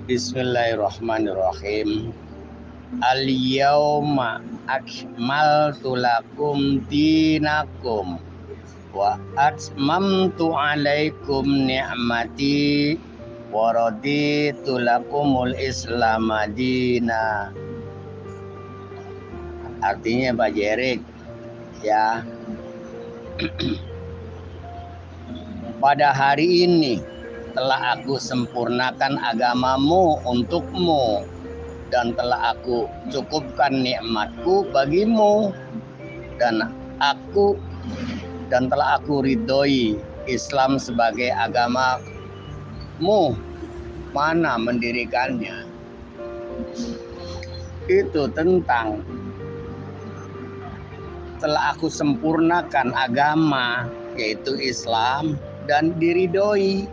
Bismillahirrahmanirrahim. Al-yawma akmaltu lakum dinakum wa atmamtu alaikum ni'mati wa raditu lakumul Islam madina. Artinya Pak Jerik, ya, pada hari ini telah aku sempurnakan agamamu untukmu dan telah aku cukupkan nikmatku bagimu dan telah aku ridhoi Islam sebagai agamamu. Mana mendirikannya? Itu tentang telah aku sempurnakan agama yaitu Islam dan diridhoi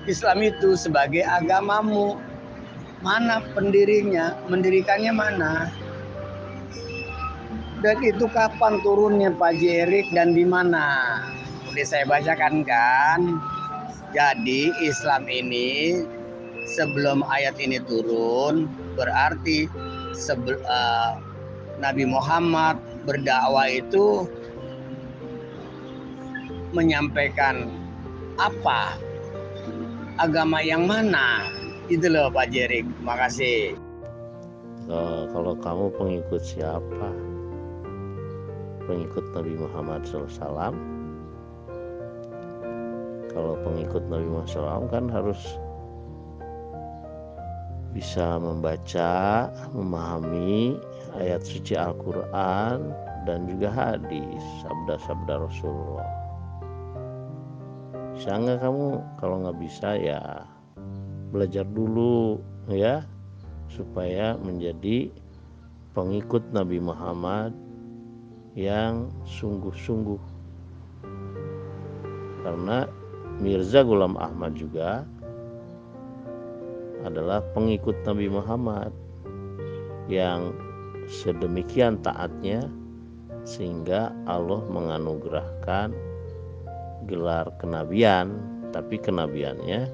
Islam itu sebagai agamamu. Mana pendirinya? Mendirikannya mana? Dan itu kapan turunnya Pak Jerik dan di mana? Udah saya bacakan kan. Jadi Islam ini sebelum ayat ini turun berarti Nabi Muhammad berdakwah itu menyampaikan apa? Agama yang mana? Itu loh Pak Jerik. Makasih. Kalau kamu pengikut siapa? Pengikut Nabi Muhammad SAW. Kalau pengikut Nabi Muhammad SAW kan harus bisa membaca, memahami ayat suci Al-Quran dan juga hadis, sabda-sabda Rasulullah. Bisa nggak kamu? Kalau nggak bisa ya belajar dulu ya, supaya menjadi pengikut Nabi Muhammad yang sungguh-sungguh. Karena Mirza Ghulam Ahmad juga adalah pengikut Nabi Muhammad yang sedemikian taatnya sehingga Allah menganugerahkan gelar kenabian, tapi kenabiannya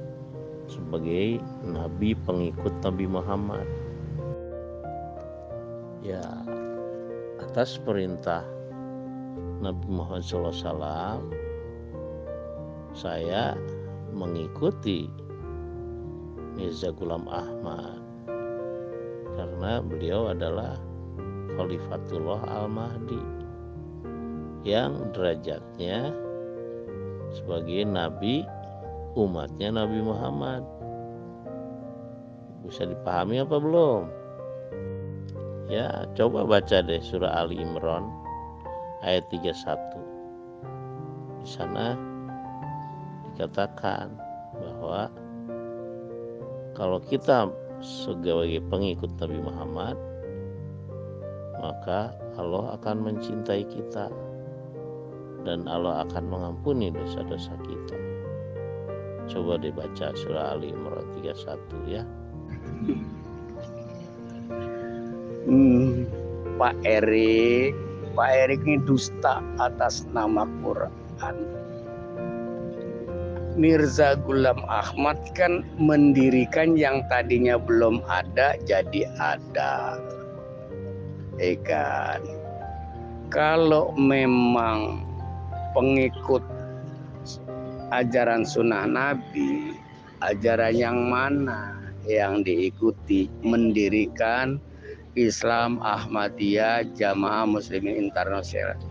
sebagai nabi pengikut Nabi Muhammad. Ya, atas perintah Nabi Muhammad SAW saya mengikuti Mirza Ghulam Ahmad karena beliau adalah Khalifatullah Al-Mahdi yang derajatnya sebagai nabi umatnya Nabi Muhammad. Bisa dipahami apa belum? Ya, coba baca deh surah Ali Imran ayat 31. Di sana dikatakan bahwa kalau kita sebagai pengikut Nabi Muhammad, maka Allah akan mencintai kita dan Allah akan mengampuni dosa-dosa kita. Coba dibaca surah Ali Imran 31 ya. Pak Erik ini dusta atas nama Quran. Mirza Ghulam Ahmad kan mendirikan yang tadinya belum ada jadi ada. Kan kalau memang pengikut ajaran sunnah Nabi, ajaran yang mana yang diikuti? Mendirikan Islam Ahmadiyah Jamaah Muslimin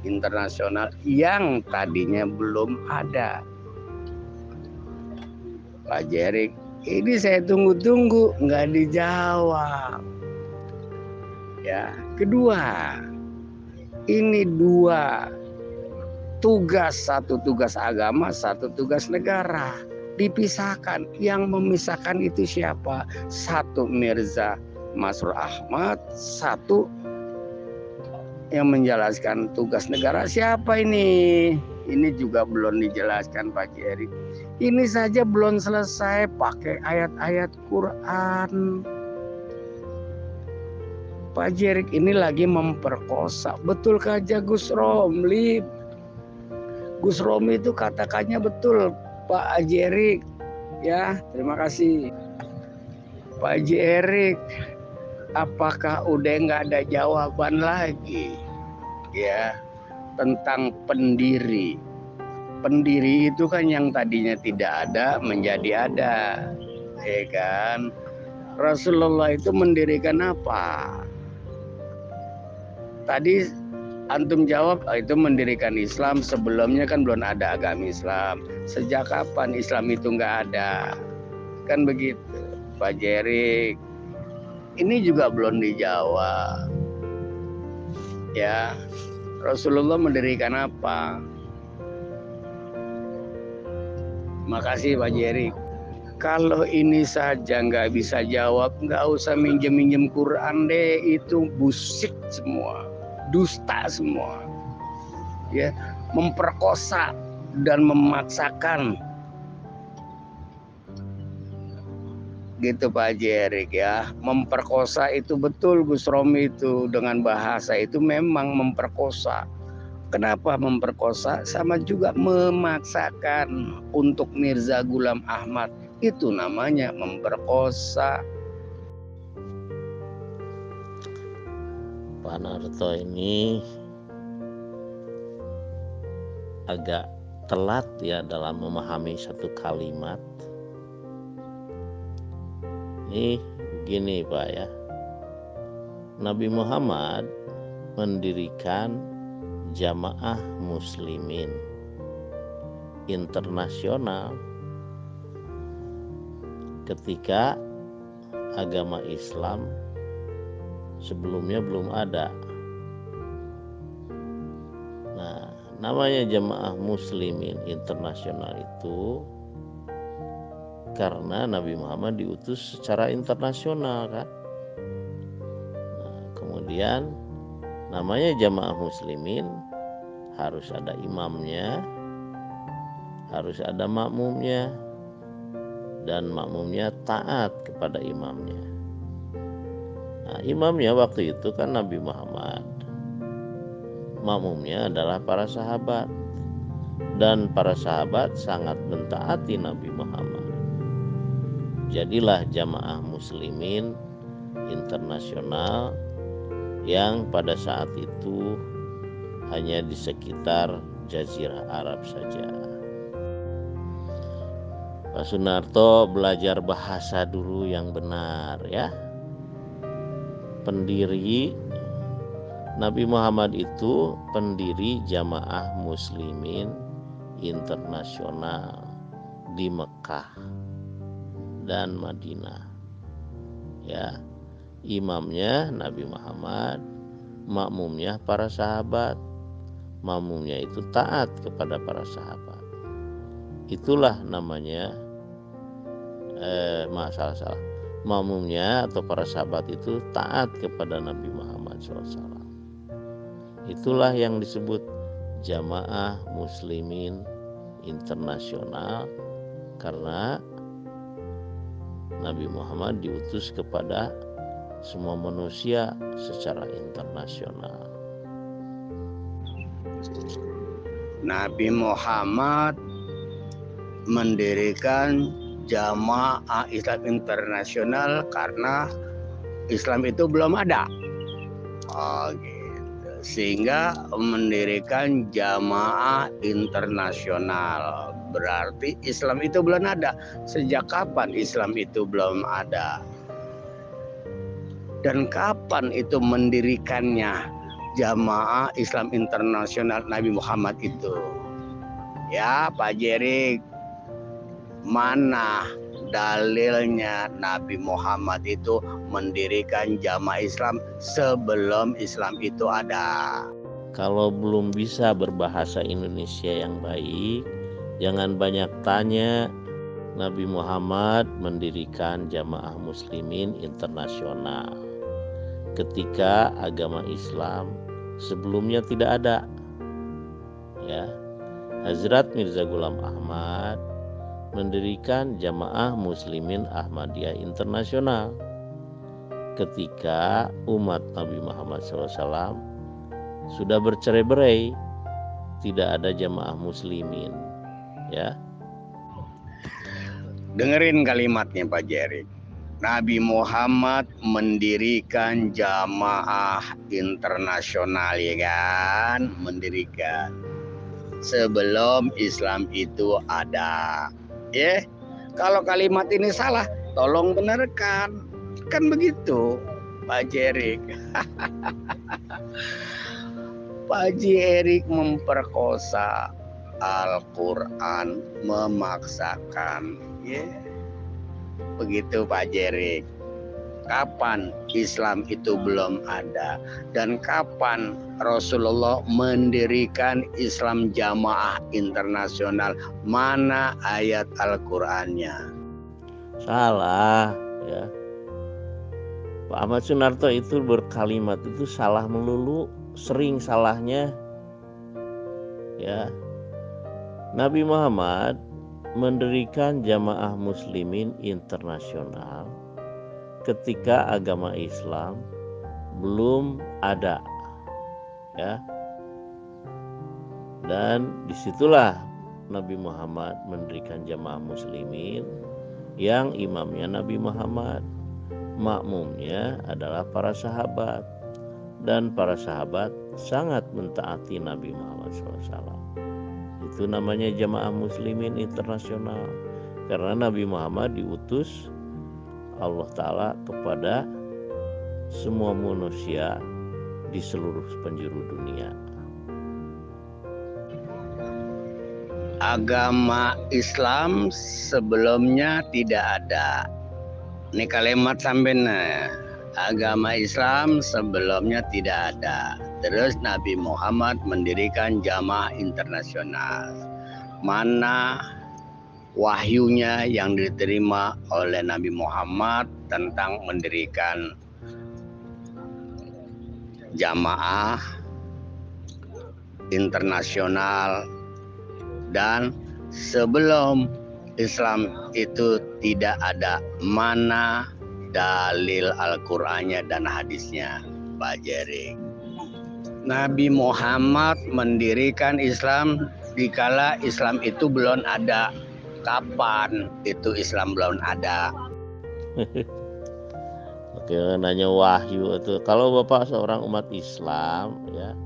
Internasional yang tadinya belum ada. Pak Jerik, ini saya tunggu-tunggu nggak dijawab. Ya, kedua, ini dua tugas, satu tugas agama, satu tugas negara. Dipisahkan. Yang memisahkan itu siapa? Satu Mirza Masrur Ahmad, satu yang menjelaskan tugas negara siapa ini? Ini juga belum dijelaskan Pak Jerik. Ini saja belum selesai pakai ayat-ayat Quran. Pak Jerik ini lagi memperkosa. Betulkah Gus Romli? Gus Romli itu katakannya betul Pak Jerik. Ya, terima kasih. Pak Haji Erik, apakah udah nggak ada jawaban lagi ya tentang pendiri? Pendiri itu kan yang tadinya tidak ada menjadi ada, ya kan? Rasulullah itu mendirikan apa? Tadi antum jawab itu mendirikan Islam, sebelumnya kan belum ada agama Islam. Sejak kapan Islam itu nggak ada? Kan begitu, Pak Jerik. Ini juga belum dijawab. Ya, Rasulullah mendirikan apa? Makasih Pak Jerik. Kalau ini saja nggak bisa jawab, nggak usah minjem-minjem Quran deh, itu busik semua, dusta semua, ya, memperkosa dan memaksakan, gitu Pak Haji Erik ya, memperkosa itu betul Gus Romi itu dengan bahasa itu memang memperkosa. Kenapa memperkosa? Sama juga memaksakan untuk Mirza Ghulam Ahmad. Itu namanya memperkosa. Pak Narto ini agak telat ya dalam memahami satu kalimat. Ini begini Pak ya, Nabi Muhammad mendirikan Jamaah Muslimin Internasional ketika agama Islam sebelumnya belum ada. Nah, namanya Jamaah Muslimin Internasional itu karena Nabi Muhammad diutus secara internasional kan. Nah, kemudian namanya Jamaah Muslimin harus ada imamnya, harus ada makmumnya, dan makmumnya taat kepada imamnya. Nah, imamnya waktu itu kan Nabi Muhammad, makmumnya adalah para sahabat, dan para sahabat sangat mentaati Nabi Muhammad. Jadilah Jamaah Muslimin Internasional yang pada saat itu hanya di sekitar Jazirah Arab saja. Pak Sunarto belajar bahasa dulu yang benar ya. Pendiri Nabi Muhammad itu pendiri Jamaah Muslimin Internasional di Mekah dan Madinah. Ya. Imamnya Nabi Muhammad, makmumnya para sahabat. Makmumnya itu taat kepada para sahabat. Itulah namanya salah. Makmumnya atau para sahabat itu taat kepada Nabi Muhammad SAW. Itulah yang disebut Jamaah Muslimin Internasional karena Nabi Muhammad diutus kepada semua manusia secara internasional. Nabi Muhammad mendirikan Jamaah Islam Internasional karena Islam itu belum ada. Gitu. Sehingga mendirikan Jamaah Internasional. Berarti Islam itu belum ada. Sejak kapan Islam itu belum ada? Dan kapan itu mendirikannya Jamaah Islam Internasional Nabi Muhammad itu? Ya Pak Jerik, mana dalilnya Nabi Muhammad itu mendirikan Jamaah Islam sebelum Islam itu ada? Kalau belum bisa berbahasa Indonesia yang baik, jangan banyak tanya. Nabi Muhammad mendirikan Jamaah Muslimin Internasional ketika agama Islam sebelumnya tidak ada. Ya. Hazrat Mirza Ghulam Ahmad mendirikan Jamaah Muslimin Ahmadiyah Internasional ketika umat Nabi Muhammad SAW sudah bercerai-berai, tidak ada Jamaah Muslimin. Ya. Dengerin kalimatnya Pak Jerik. Nabi Muhammad mendirikan jamaah internasional, ya kan? Mendirikan sebelum Islam itu ada. Ya, kalau kalimat ini salah, tolong benarkan. Kan begitu, Pak Jerik. Pak Jerik memperkosa Al-Quran, memaksakan. Ya, begitu Pak Jerik. Kapan Islam itu belum ada, dan kapan Rasulullah mendirikan Islam jamaah internasional? Mana ayat Al-Qur'annya? Salah, ya. Pak Ahmad Sunarto itu berkalimat itu salah melulu, sering salahnya. Ya. Nabi Muhammad mendirikan jamaah muslimin internasional ketika agama Islam belum ada, ya. Dan disitulah Nabi Muhammad mendirikan jamaah muslimin yang imamnya Nabi Muhammad, makmumnya adalah para sahabat, dan para sahabat sangat mentaati Nabi Muhammad SAW. Itu namanya jamaah muslimin internasional, karena Nabi Muhammad diutus Allah Ta'ala kepada semua manusia di seluruh penjuru dunia. Agama Islam sebelumnya tidak ada. Ini kalimat sampai agama Islam sebelumnya tidak ada. Terus Nabi Muhammad mendirikan jamaah internasional. Mana wahyunya yang diterima oleh Nabi Muhammad tentang mendirikan jamaah internasional? Dan sebelum Islam itu tidak ada, mana dalil Al-Qur'annya dan hadisnya, Pak Jerik? Nabi Muhammad mendirikan Islam dikala Islam itu belum ada. Kapan itu Islam belum ada? Oke, nanya wahyu itu. Kalau Bapak seorang umat Islam, ya,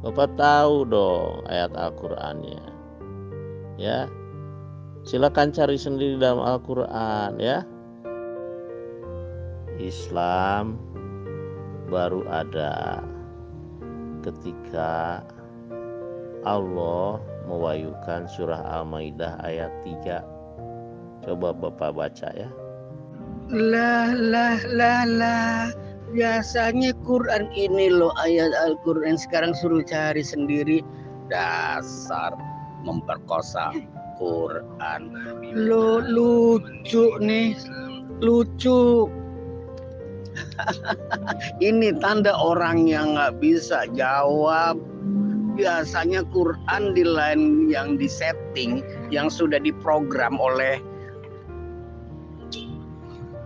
Bapak tahu dong ayat Al-Qur'annya. Ya, silakan cari sendiri dalam Al-Quran, ya. Islam baru ada ketika Allah mewahyukan surah Al-Maidah ayat 3. Coba Bapak baca, ya. Lah. Biasanya Quran ini loh, ayat Al-Quran, sekarang suruh cari sendiri. Dasar memperkosa Quran. Lo lucu nih, lucu. Ini tanda orang yang nggak bisa jawab. Biasanya Quran di lain yang disetting, yang sudah diprogram oleh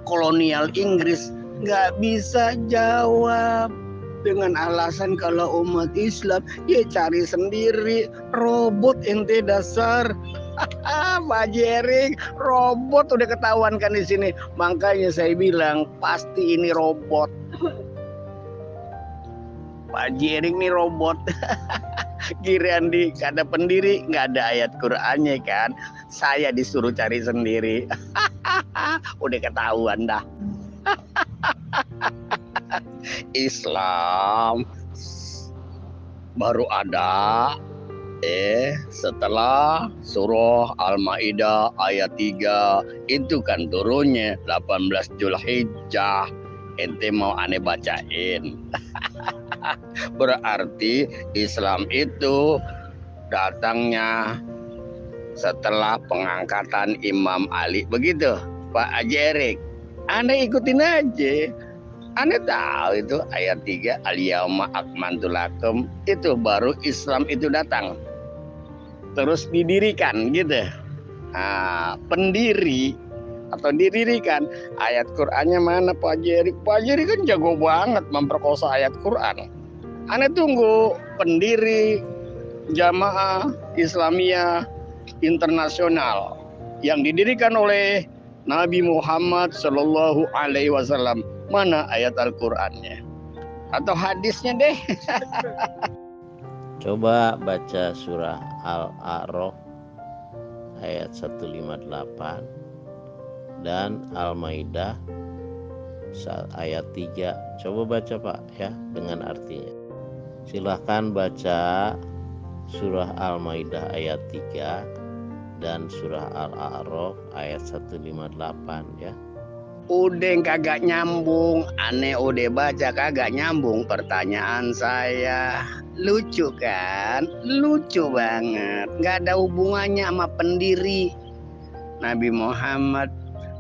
kolonial Inggris, nggak bisa jawab. Dengan alasan kalau umat Islam, ya cari sendiri. Robot ente dasar. Pak Jerik, robot udah ketahuan kan di sini. Makanya saya bilang pasti ini robot. Pak Jerik nih robot. Giliran di ada pendiri, nggak ada ayat Qur'annya kan. Saya disuruh cari sendiri. Udah ketahuan dah. Islam baru ada setelah surah Al-Maidah ayat 3 itu kan turunnya 18 Zulhijjah. Ente mau aneh bacain. Berarti Islam itu datangnya setelah pengangkatan Imam Ali, begitu Pak Jerik. Aneh ikutin aja. Aneh tahu itu ayat 3, al-yauma akmaltu lakum, itu baru Islam itu datang. Terus didirikan gitu. Nah, pendiri atau didirikan, ayat Qur'annya mana Pak Jerik? Pak Jerik kan jago banget memperkosa ayat Qur'an. Aneh tunggu pendiri jamaah Islamiyah internasional yang didirikan oleh Nabi Muhammad Shallallahu Alaihi Wasallam. Mana ayat Al-Qur'annya atau hadisnya deh? Coba baca surah Al-A'raf ayat 158 dan Al-Maidah ayat 3. Coba baca Pak ya dengan artinya. Silahkan baca surah Al-Maidah ayat 3 dan surah Al-A'raf ayat 158 ya. Udah kagak nyambung, aneh udah baca kagak nyambung pertanyaan saya. Lucu kan? Lucu banget. Gak ada hubungannya sama pendiri. Nabi Muhammad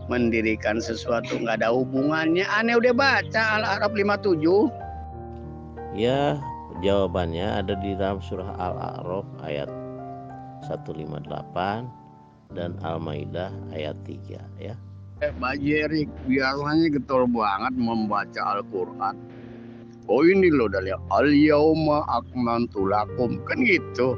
mendirikan sesuatu gak ada hubungannya. Aneh udah baca Al-A'raf 57. Ya, jawabannya ada di dalam surah Al-A'raf ayat 158 dan Al-Maidah ayat 3 ya. Pak Jerik biasanya getol banget membaca Al-Quran. Oh ini loh dari al-yauma akmaltu lakum kan gitu.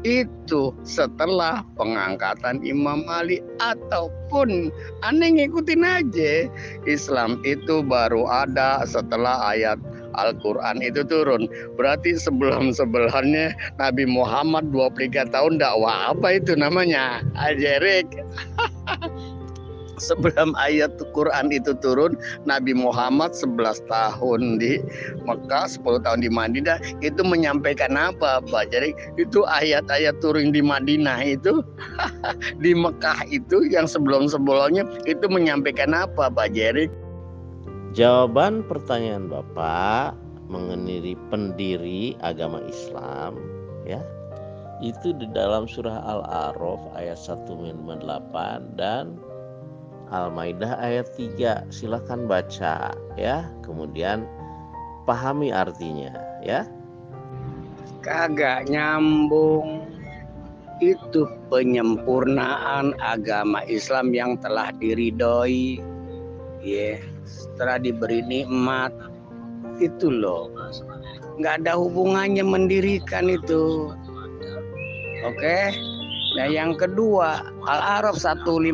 Itu setelah pengangkatan Imam Ali ataupun aneh ngikutin aja. Islam itu baru ada setelah ayat Al-Quran itu turun. Berarti sebelumnya Nabi Muhammad 23 tahun dakwah apa itu namanya? Ajerik. Sebelum ayat Quran itu turun, Nabi Muhammad 11 tahun di Mekah, 10 tahun di Madinah. Itu menyampaikan apa Pak? Jadi itu ayat-ayat turun di Madinah itu di Mekah itu yang sebelum-sebelumnya itu menyampaikan apa Pak Jerik? Jawaban pertanyaan Bapak mengenai pendiri agama Islam ya, itu di dalam surah Al-A'raf ayat 158 dan Al-Maidah ayat 3. Silakan baca ya, kemudian pahami artinya ya. Kagak nyambung. Itu penyempurnaan agama Islam yang telah diridhoi. Setelah diberi nikmat itu loh, nggak ada hubungannya mendirikan itu. Oke. Nah yang kedua, Al-A'raf 158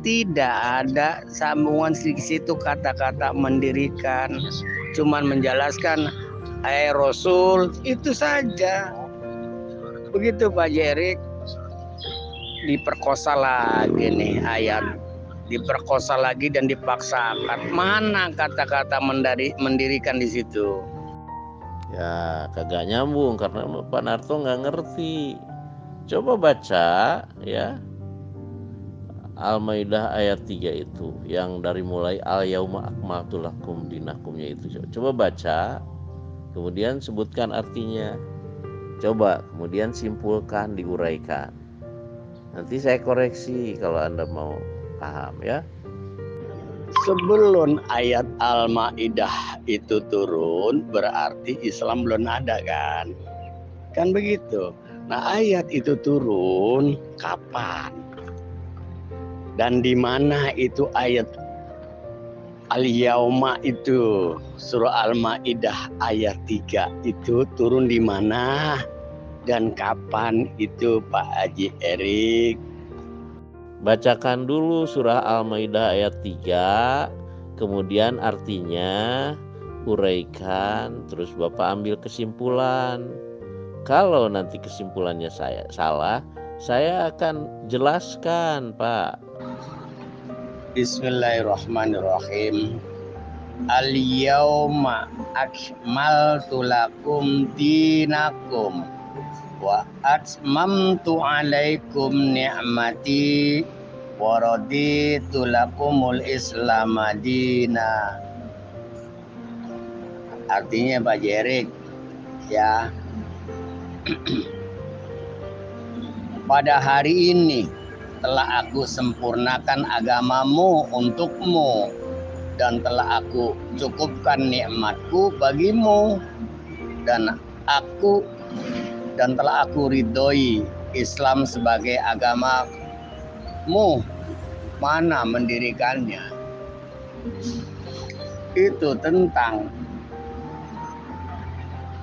tidak ada sambungan di situ kata-kata mendirikan, cuman menjelaskan Rasul itu saja. Begitu Pak Jerik. Diperkosa lagi nih ayat, diperkosa lagi dan dipaksakan. Mana kata-kata mendirikan di situ? Ya kagak nyambung karena Pak Narto nggak ngerti. Coba baca ya Al-Maidah ayat 3 itu yang dari mulai al-yauma akmaltu lakum dinakumnya itu. Coba baca, kemudian sebutkan artinya. Coba kemudian simpulkan, diuraikan. Nanti saya koreksi kalau Anda mau paham ya. Sebelum ayat Al-Maidah itu turun berarti Islam belum ada kan? Kan begitu. Nah ayat itu turun kapan? Dan di mana itu ayat Al-Yauma itu surah Al-Maidah ayat 3 itu turun di mana dan kapan itu Pak Haji Erik? Bacakan dulu surah Al-Maidah ayat 3, kemudian artinya uraikan, terus Bapak ambil kesimpulan. Kalau nanti kesimpulannya saya salah, saya akan jelaskan, Pak. Bismillahirrahmanirrahim. Al-yauma akmaltu lakum dinakum wa atmamtu alaikum ni'mati wa raditu lakumul Islam madina. Artinya Pak Jerik ya, pada hari ini telah aku sempurnakan agamamu untukmu dan telah aku cukupkan nikmatku bagimu dan telah aku ridhoi Islam sebagai agamamu. Mana mendirikannya? Itu tentang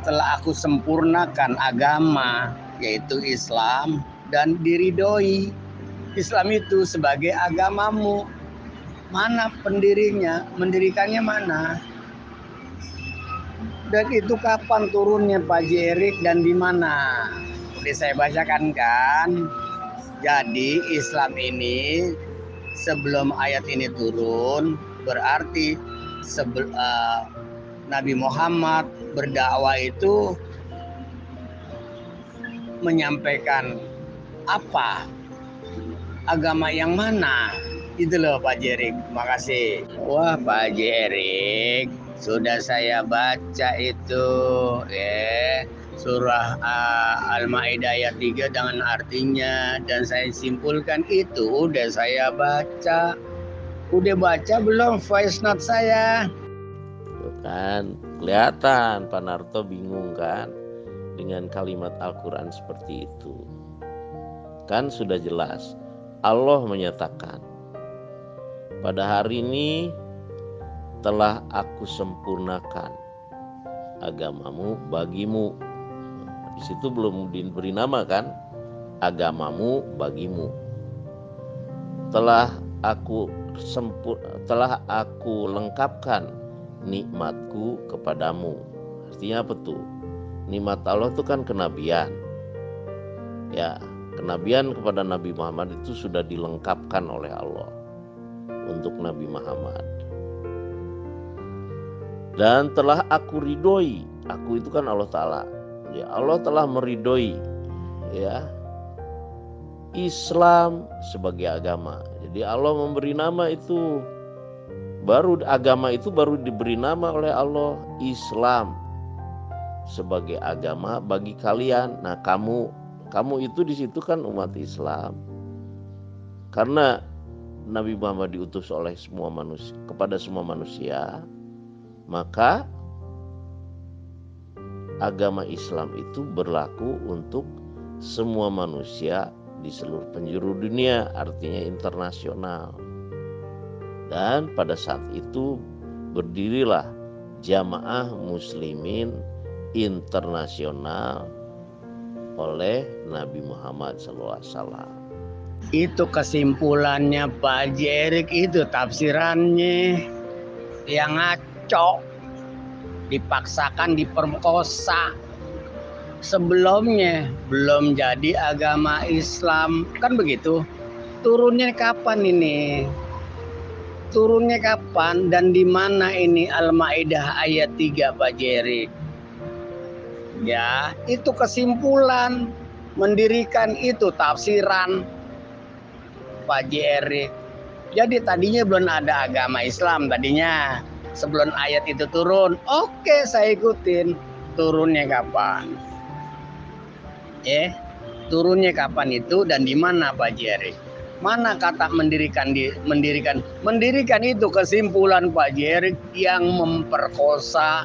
telah aku sempurnakan agama yaitu Islam dan diridhoi. Islam itu sebagai agamamu. Mana pendirinya, mendirikannya mana? Dan itu kapan turunnya Pak Jerik dan di mana? Udah saya bacakan kan. Jadi Islam ini sebelum ayat ini turun berarti Nabi Muhammad berdakwah itu menyampaikan apa? Agama yang mana? Itu loh Pak Jerik. Makasih. Wah Pak Jerik, sudah saya baca itu surah Al-Maidah ayat 3 dengan artinya, dan saya simpulkan itu udah saya baca. Udah baca belum voice note saya? Tuh kan, kelihatan Pak Narto bingung kan dengan kalimat Al-Quran seperti itu. Kan sudah jelas, Allah menyatakan, pada hari ini telah aku sempurnakan agamamu bagimu. Di situ belum diberi nama kan, agamamu bagimu. Telah aku lengkapkan nikmatku kepadamu. Artinya apa tuh? Nikmat Allah itu kan kenabian. Ya, kenabian kepada Nabi Muhammad itu sudah dilengkapkan oleh Allah untuk Nabi Muhammad. Dan telah aku ridhoi, aku itu kan Allah Ta'ala. Ya, Allah telah meridhoi ya Islam sebagai agama. Jadi Allah memberi nama itu, agama itu baru diberi nama oleh Allah, Islam sebagai agama bagi kalian. Nah, kamu itu di situ kan umat Islam. Karena Nabi Muhammad diutus oleh semua manusia kepada semua manusia, maka agama Islam itu berlaku untuk semua manusia di seluruh penjuru dunia, artinya internasional. Dan pada saat itu berdirilah Jamaah Muslimin Internasional oleh Nabi Muhammad SAW. Itu kesimpulannya Pak Jerik, itu tafsirannya yang ngaco, dipaksakan, diperkosa. Sebelumnya belum jadi agama Islam, kan begitu. Turunnya kapan ini? Turunnya kapan dan di mana ini Al-Maidah ayat 3 Pak Jerik? Ya, itu kesimpulan, mendirikan itu tafsiran Pak Jerik. Jadi tadinya belum ada agama Islam tadinya. Sebelum ayat itu turun, oke saya ikutin. Turunnya kapan? Turunnya kapan itu dan di mana Pak Jerik? Mana kata mendirikan itu kesimpulan Pak Jerik yang memperkosa,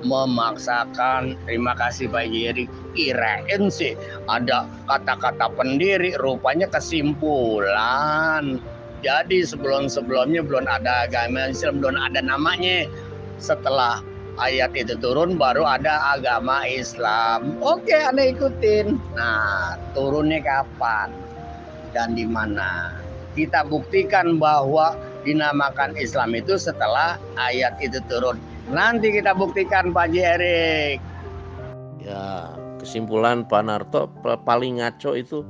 memaksakan. Terima kasih Pak Jerik. Kirain sih ada kata-kata pendiri, rupanya kesimpulan. Jadi sebelumnya belum ada agama Islam, belum ada namanya. Setelah ayat itu turun baru ada agama Islam. Oke, Anda ikutin. Nah, turunnya kapan dan di mana? Kita buktikan bahwa dinamakan Islam itu setelah ayat itu turun. Nanti kita buktikan Pak Jerik. Ya, kesimpulan Pak Narto paling ngaco itu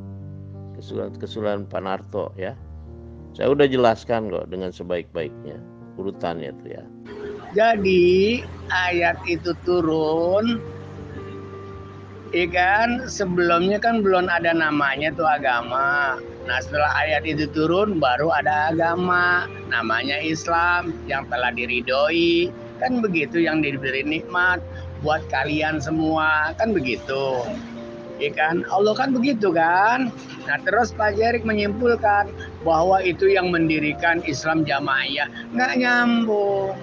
kesimpulan Pak Narto ya. Saya udah jelaskan kok dengan sebaik-baiknya urutannya itu ya. Jadi ayat itu turun, kan sebelumnya kan belum ada namanya tuh agama. Nah setelah ayat itu turun baru ada agama, namanya Islam yang telah diridhoi. Kan begitu, yang diberi nikmat buat kalian semua, kan begitu. Ya kan, Allah kan begitu kan. Nah terus Pak Jerik menyimpulkan bahwa itu yang mendirikan Islam Jamaiyah, nggak nyambung.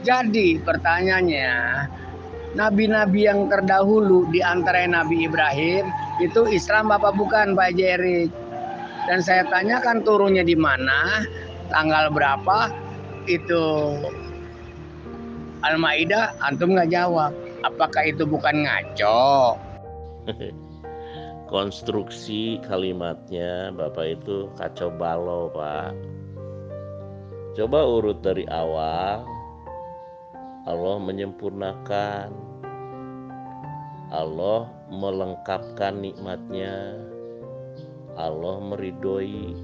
Jadi pertanyaannya, nabi-nabi yang terdahulu di antara Nabi Ibrahim itu Islam apa bukan Pak Jerik? Dan saya tanyakan turunnya di mana, tanggal berapa, itu Al-Maidah, antum nggak jawab. Apakah itu bukan ngaco? konstruksi kalimatnya Bapak itu kacau balau, Pak. Coba urut dari awal. Allah menyempurnakan, Allah melengkapkan nikmatnya, Allah meridhoi,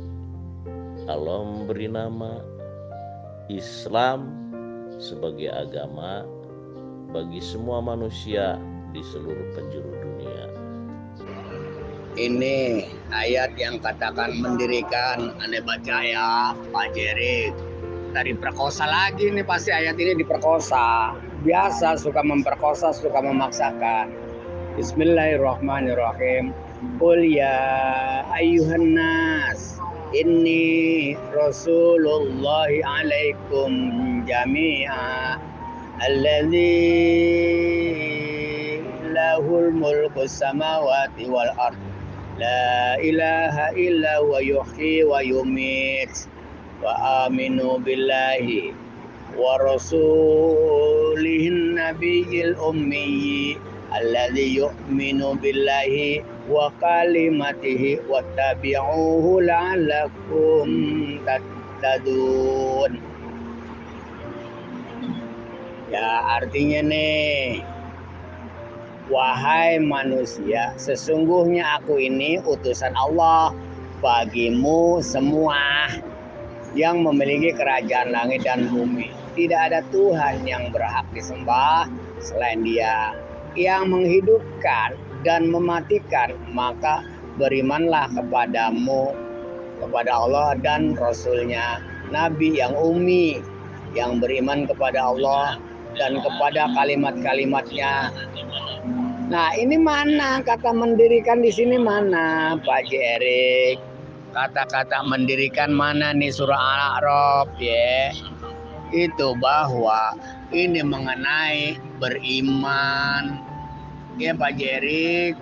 Allah memberi nama Islam sebagai agama bagi semua manusia di seluruh penjuru dunia. Ini ayat yang katakan mendirikan, Anda baca ya Pak Jerik. Tadi perkosa lagi nih, pasti ayat ini diperkosa. Biasa suka memperkosa, suka memaksakan. Bismillahirrahmanirrahim. Qul ya ayyuhan nas inni rasulullahi alaikum jami'a alladzi lahul mulku samawati wal ard la ilaha illa wa yuhyi wa yumit wa aminu billahi wa rasulihin nabiyil ummi alladzi yu'minu billahi wa kalimatihi wattabi'uhu la'allakum tahtadun. Ya, artinya nih, wahai manusia, sesungguhnya aku ini utusan Allah bagimu semua yang memiliki kerajaan langit dan bumi. Tidak ada Tuhan yang berhak disembah selain Dia, yang menghidupkan dan mematikan. Maka berimanlah kepadamu, kepada Allah dan Rasul-Nya, Nabi yang ummi, yang beriman kepada Allah dan kepada kalimat-kalimatnya. Nah, ini mana kata mendirikan di sini, mana Pak Jerik? Kata-kata mendirikan mana nih surah Al-A'raf ya? Itu bahwa ini mengenai beriman. Ya Pak Jerik.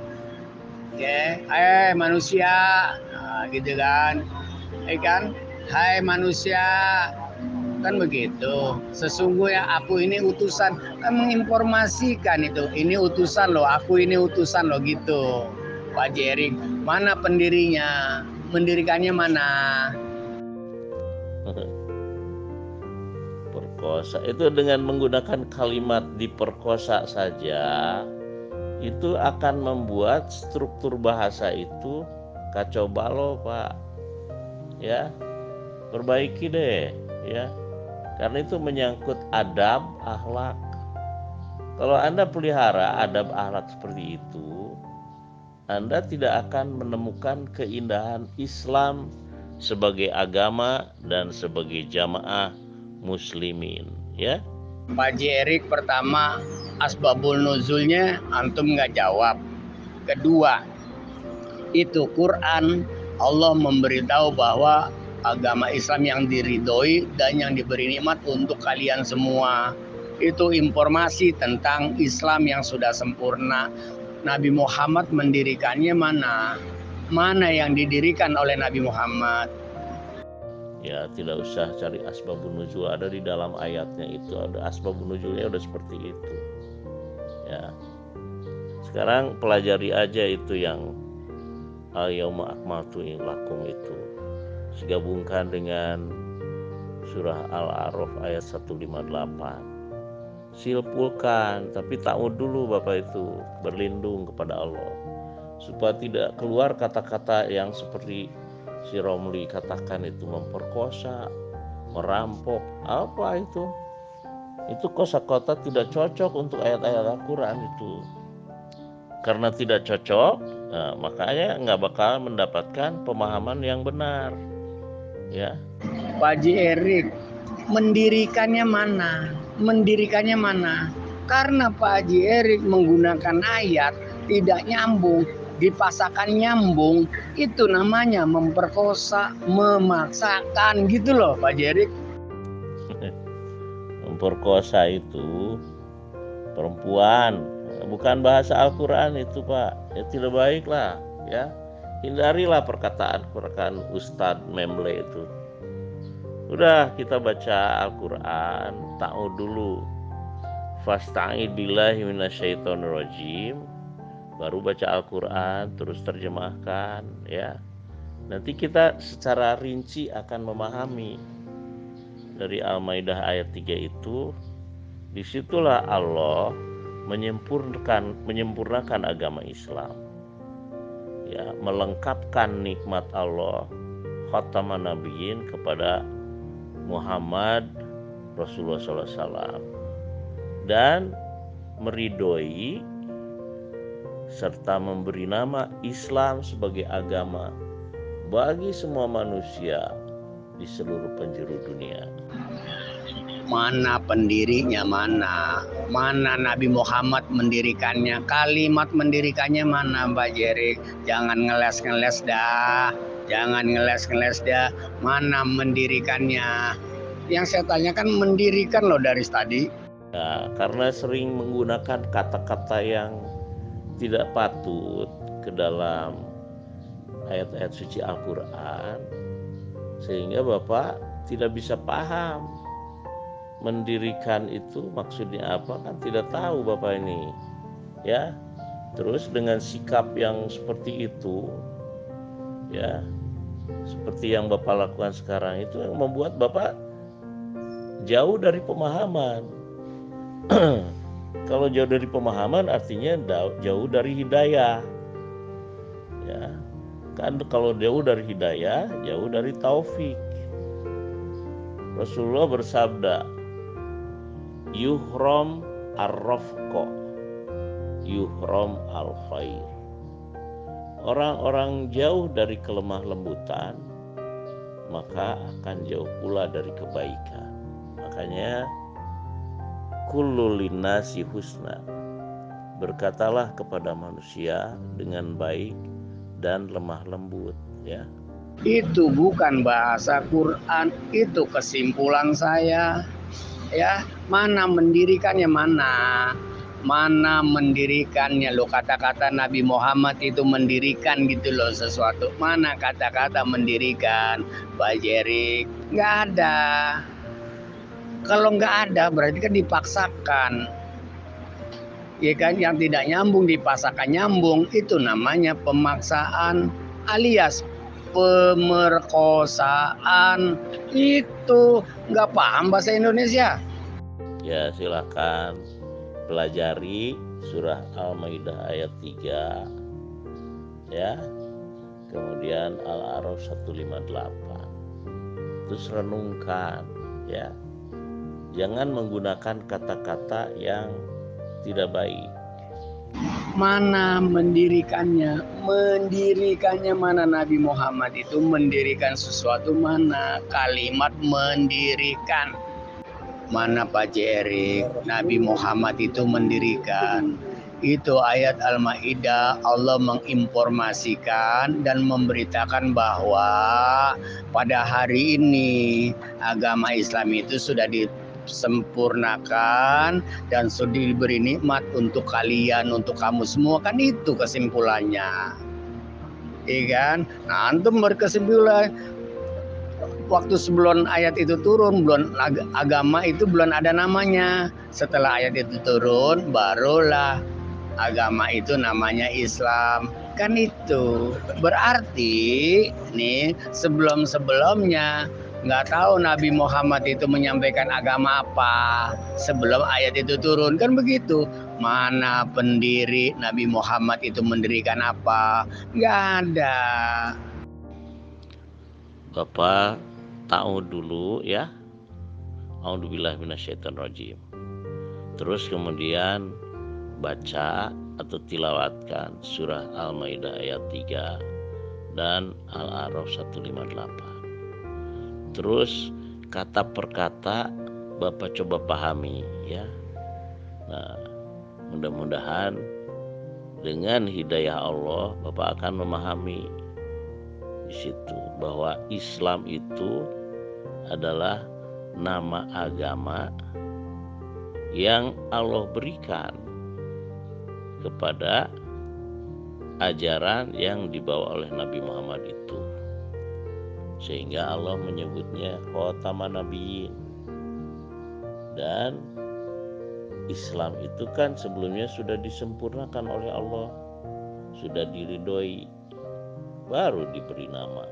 Ya, manusia, nah, gitu kan. Hai manusia, kan begitu. Sesungguhnya aku ini utusan, kan menginformasikan itu. Ini utusan loh, aku ini utusan loh gitu. Pak Jerik, mana pendirinya? Mendirikannya mana? Perkosa itu dengan menggunakan kalimat diperkosa saja itu akan membuat struktur bahasa itu kacau balau, Pak. Ya, perbaiki deh, ya. Karena itu menyangkut adab, akhlak. Kalau Anda pelihara adab, akhlak seperti itu, Anda tidak akan menemukan keindahan Islam sebagai agama dan sebagai jamaah muslimin, ya. Pak Jerik, pertama asbabul nuzulnya antum nggak jawab. Kedua, itu Quran, Allah memberitahu bahwa agama Islam yang diridhoi dan yang diberi nikmat untuk kalian semua. Itu informasi tentang Islam yang sudah sempurna. Nabi Muhammad mendirikannya mana? Mana yang didirikan oleh Nabi Muhammad? Ya, tidak usah cari asbabun nuzul, ada di dalam ayatnya itu, ada asbabun nuzulnya udah seperti itu. Ya. Sekarang pelajari aja itu yang al-yauma akmaltu lakum itu. Digabungkan dengan surah Al-A'raf ayat 158. Simpulkan, tapi ta'ud dulu Bapak itu, berlindung kepada Allah supaya tidak keluar kata-kata yang seperti si Romli katakan itu, memperkosa, merampok. Apa itu? Itu kosakata tidak cocok untuk ayat-ayat Al-Quran itu. Karena tidak cocok, nah, makanya nggak bakal mendapatkan pemahaman yang benar. Ya. Pak Jerik, mendirikannya mana? Mendirikannya mana? Karena Pak Haji Erik menggunakan ayat tidak nyambung, dipaksakan nyambung, itu namanya memperkosa, memaksakan gitu loh Pak Jerik. Memperkosa itu perempuan, bukan bahasa Al-Quran itu Pak. Ya tidak baik lah, ya. Hindarilah perkataan Ustadz Memble itu. Udah, kita baca Al-Quran, ta'ud dulu. Fasta'id billahi minasyaitonir rajim. baru baca Al-Quran, terus terjemahkan, ya. Nanti kita secara rinci akan memahami dari Al-Maidah ayat 3 itu. Disitulah Allah menyempurnakan agama Islam, ya, melengkapkan nikmat Allah khataman nabiyyin kepada Muhammad Rasulullah SAW, dan meridhoi serta memberi nama Islam sebagai agama bagi semua manusia di seluruh penjuru dunia. Mana pendirinya, mana Nabi Muhammad mendirikannya, kalimat mendirikannya mana, Mbak Jerik? Jangan ngeles-ngeles dah, mana mendirikannya? Yang saya tanyakan mendirikan loh dari tadi. Ya, karena sering menggunakan kata-kata yang tidak patut ke dalam ayat-ayat suci Al-Quran, sehingga Bapak tidak bisa paham mendirikan itu maksudnya apa, kan tidak tahu Bapak ini, ya. Terus dengan sikap yang seperti itu, ya, seperti yang Bapak lakukan sekarang itu, yang membuat Bapak jauh dari pemahaman. Kalau jauh dari pemahaman artinya jauh dari hidayah, ya kan. Kalau jauh dari hidayah, jauh dari taufik. Rasulullah bersabda, yuhram ar-rafqa, yuhram al-khair. Orang-orang jauh dari kelemah lembutan, maka akan jauh pula dari kebaikan. Makanya kullu linnasi husna, berkatalah kepada manusia dengan baik dan lemah lembut, ya. Itu bukan bahasa Quran, itu kesimpulan saya. Ya, mana mendirikannya, mana mendirikannya lo, kata-kata Nabi Muhammad itu mendirikan gitu loh sesuatu. Mana kata-kata mendirikan, Mbak Jerik? Nggak ada. Kalau nggak ada berarti kan dipaksakan, ya kan. Yang tidak nyambung dipaksakan nyambung, itu namanya pemaksaan alias pemerkosaan. Itu nggak paham bahasa Indonesia. Ya, silakan pelajari surah Al-Maidah ayat 3, ya. Kemudian Al-A'raf 158. Terus renungkan, ya. Jangan menggunakan kata-kata yang tidak baik. Mana mendirikannya? Mendirikannya mana? Nabi Muhammad itu mendirikan sesuatu, mana kalimat mendirikan? Mana Pak Jerik? Nabi Muhammad itu mendirikan. Itu ayat Al-Maidah, Allah menginformasikan dan memberitakan bahwa pada hari ini agama Islam itu sudah disempurnakan dan sudah diberi nikmat untuk kalian, untuk kamu semua, kan itu kesimpulannya, iya kan? Nah, antum berkesimpulan waktu sebelum ayat itu turun, belum, agama itu belum ada namanya. Setelah ayat itu turun, barulah agama itu namanya Islam. Kan itu berarti nih sebelum-sebelumnya nggak tahu Nabi Muhammad itu menyampaikan agama apa sebelum ayat itu turun, kan begitu. Mana pendiri Nabi Muhammad itu mendirikan apa? Nggak ada. Bapak tahu dulu, ya. A'udzubillahi minasyaitonirrajim. Terus kemudian baca atau tilawatkan surah Al-Maidah ayat 3 dan Al-A'raf 158. Terus kata per kata Bapak coba pahami, ya. Nah, mudah-mudahan dengan hidayah Allah Bapak akan memahami di situ bahwa Islam itu adalah nama agama yang Allah berikan kepada ajaran yang dibawa oleh Nabi Muhammad itu, sehingga Allah menyebutnya khataman nabiyyin. Dan Islam itu kan sebelumnya sudah disempurnakan oleh Allah sudah diridhoi, baru diberi nama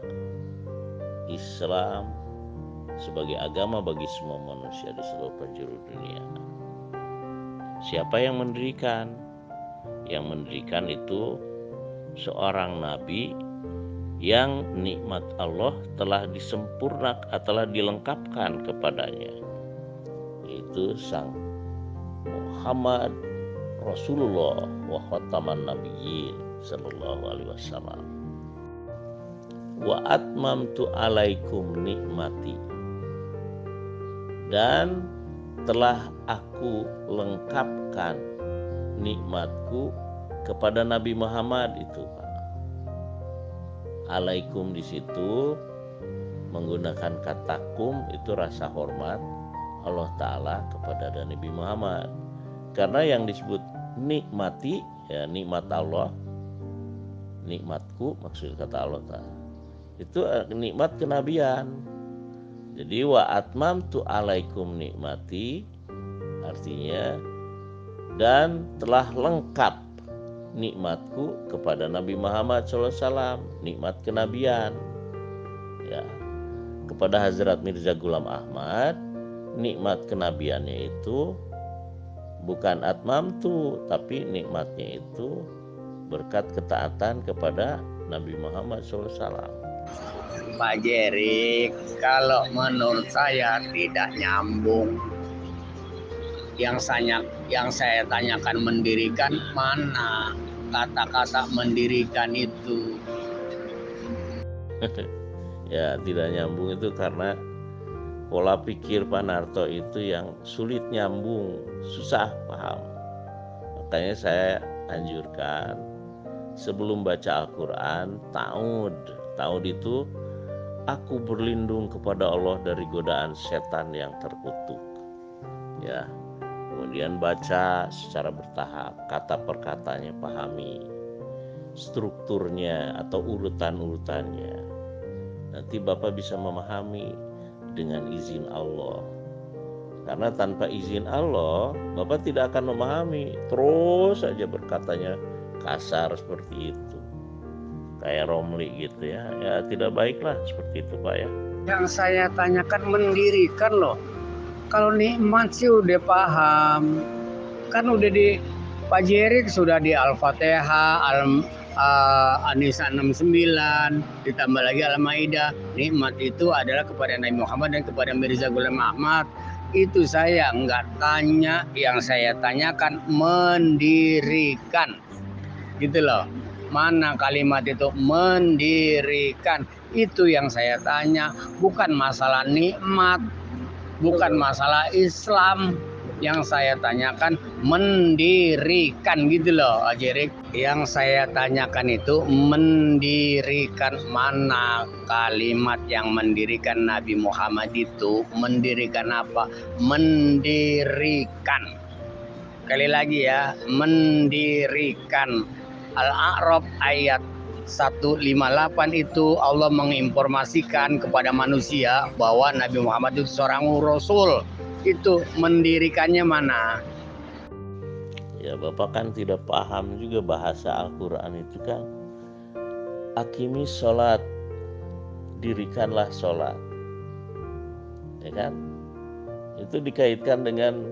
Islam sebagai agama bagi semua manusia di seluruh penjuru dunia. Siapa yang mendirikan? Yang mendirikan itu seorang nabi yang nikmat Allah telah disempurnakan, telah dilengkapkan kepadanya, yaitu sang Muhammad Rasulullah wa khataman nabiyyin sallallahu alaihi wasallam. Wa atmamtu alaikum nikmati, dan telah aku lengkapkan nikmatku kepada Nabi Muhammad itu, Pak. Alaikum di situ menggunakan kata kum, itu rasa hormat Allah Ta'ala kepada Nabi Muhammad. Karena yang disebut nikmati, ya nikmat Allah, nikmatku maksud kata Allah Ta'ala, itu nikmat kenabian. Jadi wa atmamtu alaikum nikmati, artinya dan telah lengkap nikmatku kepada Nabi Muhammad SAW, nikmat kenabian. Ya, kepada Hazrat Mirza Ghulam Ahmad, nikmat kenabiannya itu bukan atmamtu, tapi nikmatnya itu berkat ketaatan kepada Nabi Muhammad SAW. Pak Jerik, kalau menurut saya tidak nyambung. Yang saya tanyakan mendirikan mana? Kata-kata mendirikan itu. Ya, tidak nyambung itu karena pola pikir Pak Narto itu yang sulit nyambung, susah paham. Makanya saya anjurkan sebelum baca Al-Quran, ta'awud itu aku berlindung kepada Allah dari godaan setan yang terkutuk. Ya, kemudian baca secara bertahap, kata per katanya pahami, strukturnya atau urutan-urutannya. Nanti Bapak bisa memahami dengan izin Allah. Karena tanpa izin Allah, Bapak tidak akan memahami. Terus saja berkatanya kasar seperti itu. Kayak Romli gitu ya. Ya tidak baiklah seperti itu Pak ya. Yang saya tanyakan mendirikan loh. Kalau nikmat sih udah paham. Kan udah di Pak Jerik sudah di Al-Fatihah, An-Nisa 69, ditambah lagi Al-Maidah. Nikmat itu adalah kepada Nabi Muhammad dan kepada Mirza Ghulam Ahmad. Itu saya enggak tanya, yang saya tanyakan mendirikan. Gitu loh. Mana kalimat itu mendirikan? Itu yang saya tanya, bukan masalah nikmat, bukan masalah Islam. Yang saya tanyakan mendirikan gitu loh, Ajerik. Yang saya tanyakan itu mendirikan, mana kalimat yang mendirikan Nabi Muhammad itu? Mendirikan apa? Mendirikan. Sekali lagi ya, mendirikan. Al-A'raf ayat 158 itu Allah menginformasikan kepada manusia bahwa Nabi Muhammad itu seorang Rasul. Itu mendirikannya mana? Ya Bapak kan tidak paham juga bahasa Al-Quran itu kan. Akimi sholat, dirikanlah sholat, ya kan? Itu dikaitkan dengan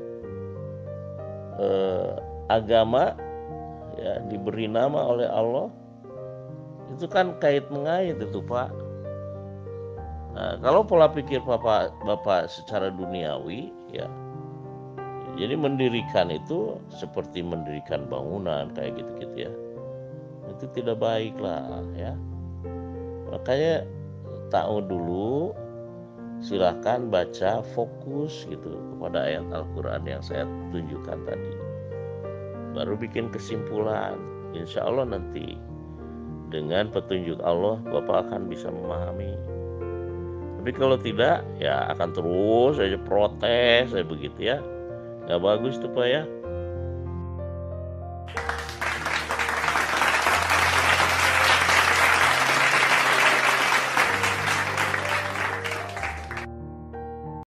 agama, ya diberi nama oleh Allah. Itu kan kait mengait itu Pak. Nah, kalau pola pikir Bapak secara duniawi, ya, jadi mendirikan itu seperti mendirikan bangunan kayak gitu-gitu ya, itu tidak baik lah ya. Makanya tahu dulu, silahkan baca fokus gitu kepada ayat Al-Quran yang saya tunjukkan tadi, baru bikin kesimpulan. Insya Allah nanti dengan petunjuk Allah Bapak akan bisa memahami. Tapi kalau tidak, ya akan terus saja protes, begitu ya. Nggak bagus tuh Pak ya.